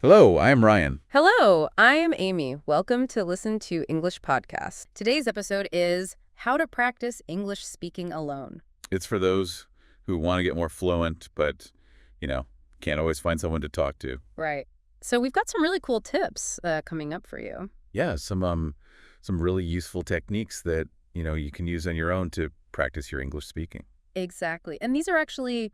Hello, I am Ryan. Hello, I am Amy. Welcome to Listen to English Podcast. Today's episode is How to Practice English Speaking Alone. It's for those who want to get more fluent, but, you know, can't always find someone to talk to. Right. So we've got some really cool tips coming up for you. Yeah, some really useful techniques that, you can use on your own to practice your English speaking. Exactly. And these are actually,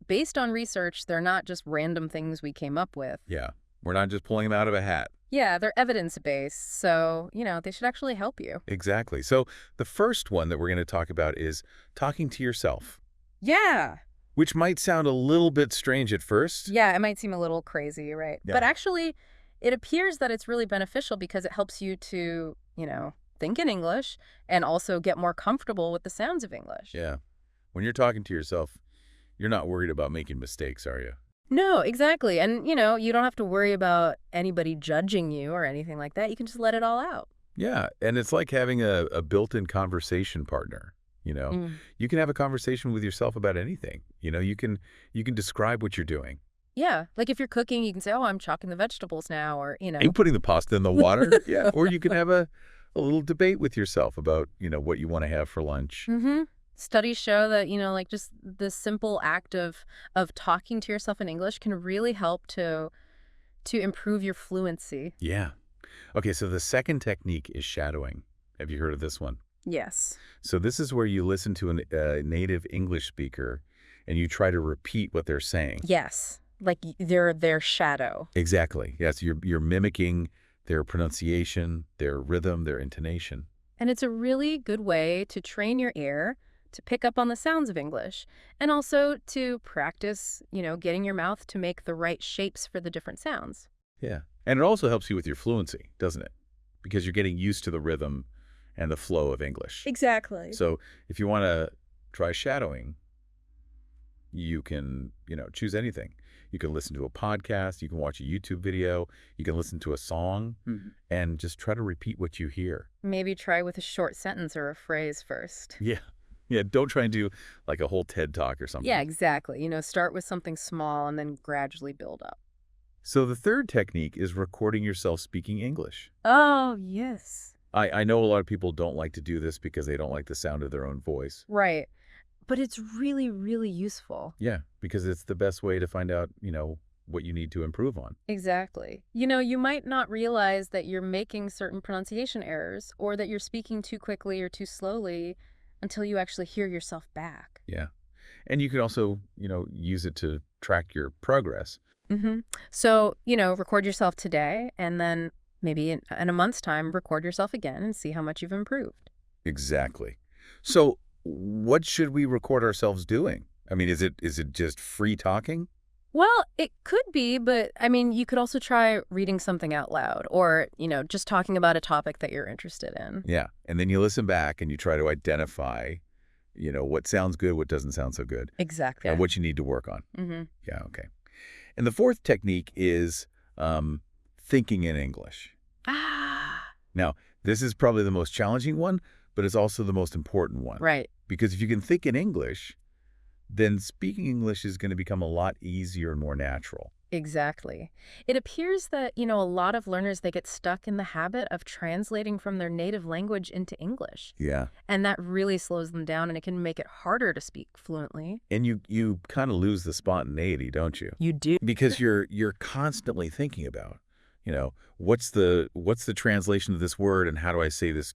based on research. They're not just random things we came up with. Yeah, we're not just pulling them out of a hat. Yeah, they're evidence-based. So, they should actually help you. Exactly. So the first one that we're going to talk about is talking to yourself, Yeah. which might sound a little bit strange at first. Yeah, it might seem a little crazy, right? Yeah. But actually, it appears that it's really beneficial because it helps you to, think in English and also get more comfortable with the sounds of English. Yeah. When you're talking to yourself, you're not worried about making mistakes, are you? No, exactly. And, you don't have to worry about anybody judging you or anything like that. You can just let it all out. Yeah, and it's like having a built-in conversation partner. Mm. You can have a conversation with yourself about anything. You can describe what you're doing. Yeah. Like if you're cooking, you can say, oh, I'm chopping the vegetables now, or, Are you putting the pasta in the water? Yeah. Or you can have a little debate with yourself about, what you want to have for lunch. Mm-hmm. Studies show that, like just the simple act of talking to yourself in English can really help to improve your fluency. Yeah. Okay, so the second technique is shadowing. Have you heard of this one? Yes. So this is where you listen to a native English speaker and you try to repeat what they're saying. Yes. Like they're their shadow. Exactly. Yes, you're mimicking their pronunciation, their rhythm, their intonation. And it's a really good way to train your ear to pick up on the sounds of English and also to practice, getting your mouth to make the right shapes for the different sounds. Yeah. And it also helps you with your fluency, doesn't it? Because you're getting used to the rhythm and the flow of English. Exactly. So if you want to try shadowing, you can, choose anything. You can listen to a podcast, you can watch a YouTube video, you can listen to a song, and just try to repeat what you hear. Maybe try with a short sentence or a phrase first. Yeah. Yeah, don't try and do like a whole TED Talk or something. Yeah, exactly. Start with something small and then gradually build up. So the third technique is recording yourself speaking English. Oh, yes. I know a lot of people don't like to do this because they don't like the sound of their own voice. Right. But it's really, really useful. Yeah, because it's the best way to find out, what you need to improve on. Exactly. You might not realize that you're making certain pronunciation errors or that you're speaking too quickly or too slowly until you actually hear yourself back. Yeah. And you can also, use it to track your progress. Mm-hmm. So, record yourself today and then maybe in a month's time, record yourself again and see how much you've improved. Exactly. So what should we record ourselves doing? I mean, is it just free talking? Well, it could be, but you could also try reading something out loud or, just talking about a topic that you're interested in. Yeah. And then you listen back and you try to identify, what sounds good, what doesn't sound so good, Exactly. and what you need to work on. Mm-hmm. Yeah. Okay. And the fourth technique is thinking in English. Ah, Now, this is probably the most challenging one, but it's also the most important one. right. Because if you can think in English, then speaking English is going to become a lot easier and more natural. Exactly. It appears that, a lot of learners, they get stuck in the habit of translating from their native language into English. Yeah. And that really slows them down and it can make it harder to speak fluently. And you kind of lose the spontaneity, don't you? You do. Because you're constantly thinking about, what's the translation of this word and how do I say this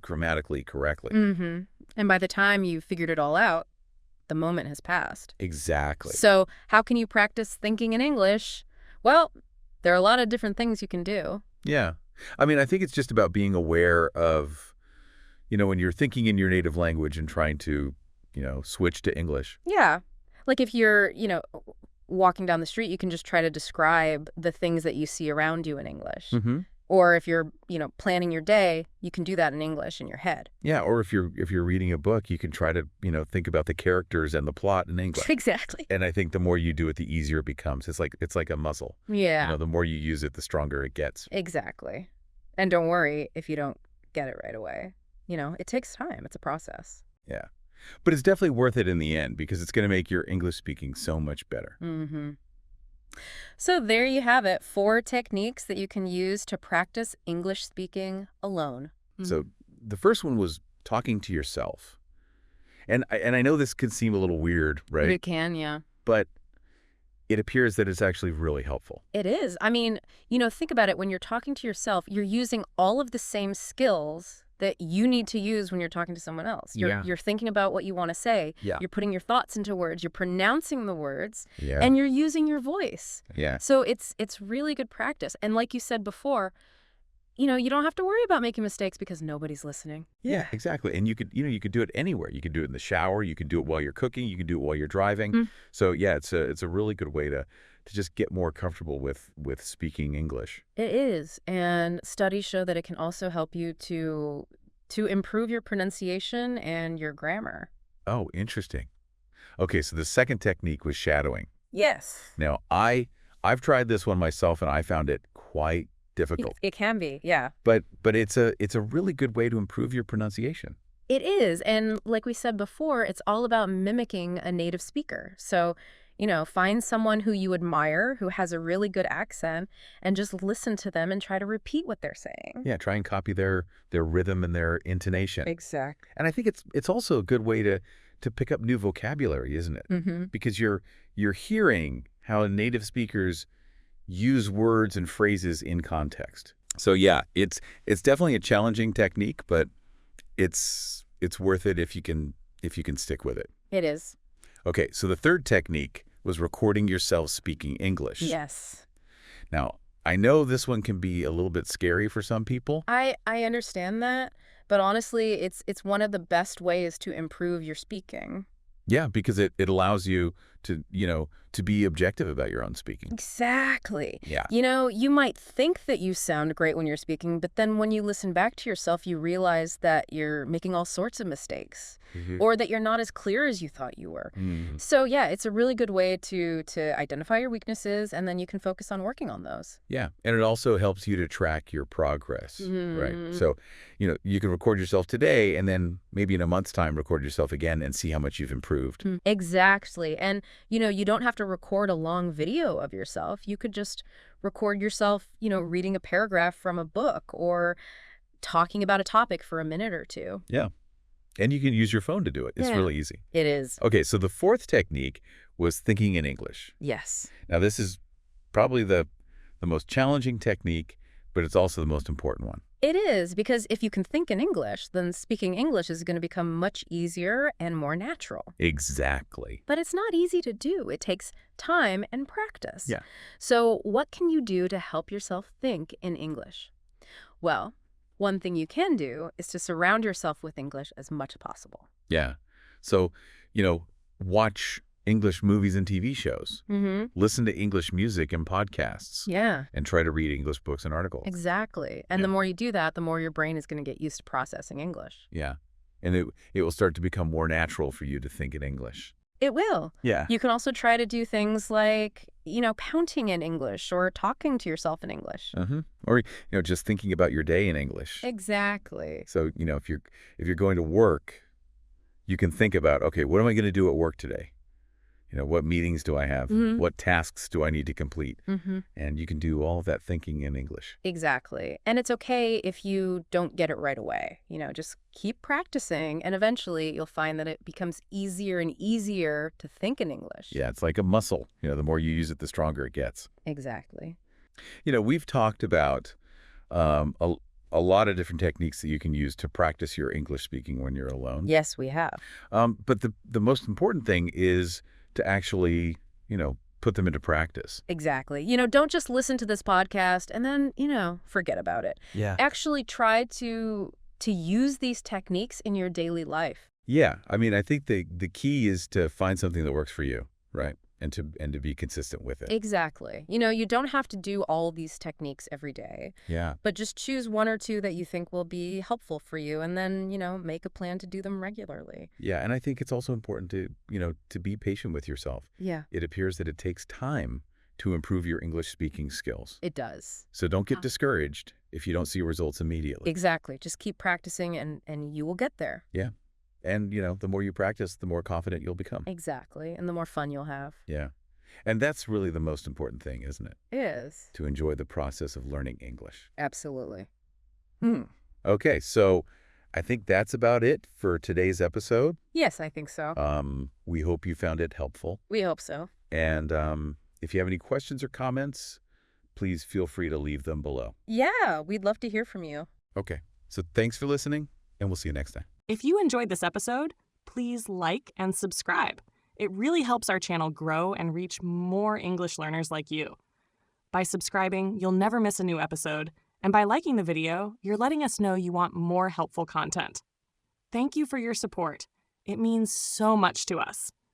grammatically correctly? Mm-hmm. And by the time you figured it all out, the moment has passed. Exactly. So how can you practice thinking in English? Well, there are a lot of different things you can do. Yeah. I mean, I think it's just about being aware of, when you're thinking in your native language and trying to, switch to English. Yeah. Like if you're, walking down the street, you can just try to describe the things that you see around you in English. Mm-hmm. Or if you're, planning your day, you can do that in English in your head. Yeah, or if you're reading a book, you can try to, think about the characters and the plot in English. Exactly. And I think the more you do it, the easier it becomes. It's like a muscle. Yeah, The more you use it, the stronger it gets. exactly. And don't worry if you don't get it right away. It takes time. It's a process. Yeah. But it's definitely worth it in the end because it's going to make your English speaking so much better. Mm-hmm. So there you have it, 4 techniques that you can use to practice English speaking alone. So the first one was talking to yourself. And I know this could seem a little weird, right? It can, yeah. But it appears that it's actually really helpful. It is. I mean, think about it. When you're talking to yourself, you're using all of the same skills that you need to use when you're talking to someone else. You're thinking about what you want to say. Yeah. You're putting your thoughts into words. You're pronouncing the words. Yeah. And you're using your voice. Yeah. So it's really good practice. And like you said before, you don't have to worry about making mistakes because nobody's listening. Yeah, exactly. And you could do it anywhere. You could do it in the shower. You could do it while you're cooking. You can do it while you're driving. So yeah, it's a really good way to just get more comfortable with speaking English. It is. And studies show that it can also help you to improve your pronunciation and your grammar. Oh, interesting. Okay, so the second technique was shadowing. Yes. Now, I've tried this one myself and I found it quite difficult. It can be, yeah. But it's a really good way to improve your pronunciation. It is. And like we said before, it's all about mimicking a native speaker. So, find someone who you admire, who has a really good accent, and just listen to them and try to repeat what they're saying. Yeah, try and copy their rhythm and their intonation. Exactly. And I think it's also a good way to pick up new vocabulary, isn't it? Because you're hearing how native speakers use words and phrases in context. So yeah, it's definitely a challenging technique, but it's worth it if you can stick with it. It is. Okay, so the third technique was recording yourself speaking English. Yes. Now, I know this one can be a little bit scary for some people. I understand that, but honestly, it's one of the best ways to improve your speaking. Yeah, because it allows you to be objective about your own speaking. Exactly. Yeah. You might think that you sound great when you're speaking, but then when you listen back to yourself, you realize that you're making all sorts of mistakes or that you're not as clear as you thought you were. So yeah, it's a really good way to identify your weaknesses, and then you can focus on working on those. Yeah, and it also helps you to track your progress, right? So, you can record yourself today and then maybe in a month's time record yourself again and see how much you've improved. Exactly. And, you don't have to record a long video of yourself. You could just record yourself, reading a paragraph from a book or talking about a topic for a minute or two. Yeah. And you can use your phone to do it. It's really easy. It is. Okay, so the fourth technique was thinking in English. Yes. Now, this is probably the most challenging technique, but it's also the most important one. It is, because if you can think in English, then speaking English is going to become much easier and more natural. Exactly. But it's not easy to do. It takes time and practice. Yeah. So what can you do to help yourself think in English? Well, one thing you can do is to surround yourself with English as much as possible. Yeah. So, watch English movies and TV shows. Listen to English music and podcasts. Yeah. And try to read English books and articles. Exactly. And the more you do that, the more your brain is going to get used to processing English. Yeah. And it will start to become more natural for you to think in English. It will. Yeah. You can also try to do things like, counting in English or talking to yourself in English. Or, just thinking about your day in English. Exactly. So, if you're going to work, you can think about, okay, what am I going to do at work today? What meetings do I have? What tasks do I need to complete? And you can do all of that thinking in English. Exactly. And it's okay if you don't get it right away. Just keep practicing, and eventually you'll find that it becomes easier and easier to think in English. Yeah, it's like a muscle. The more you use it, the stronger it gets. Exactly. We've talked about a lot of different techniques that you can use to practice your English speaking when you're alone. Yes, we have. But the most important thing is to actually, put them into practice. Exactly. Don't just listen to this podcast and then, forget about it. Yeah. Actually try to use these techniques in your daily life. Yeah. I mean, I think the key is to find something that works for you, right? And to be consistent with it. Exactly. You don't have to do all these techniques every day. Yeah. But just choose one or two that you think will be helpful for you, and then, make a plan to do them regularly. Yeah, and I think it's also important to, to be patient with yourself. Yeah. It appears that it takes time to improve your English speaking skills. It does. So don't get discouraged if you don't see results immediately. Exactly. Just keep practicing and you will get there. Yeah. And, the more you practice, the more confident you'll become. Exactly. And the more fun you'll have. Yeah. And that's really the most important thing, isn't it? It is. To enjoy the process of learning English. Absolutely. Okay, so I think that's about it for today's episode. Yes, I think so. We hope you found it helpful. We hope so. And if you have any questions or comments, please feel free to leave them below. Yeah, we'd love to hear from you. Okay, so thanks for listening, and we'll see you next time. If you enjoyed this episode, please like and subscribe. It really helps our channel grow and reach more English learners like you. By subscribing, you'll never miss a new episode, and by liking the video, you're letting us know you want more helpful content. Thank you for your support. It means so much to us.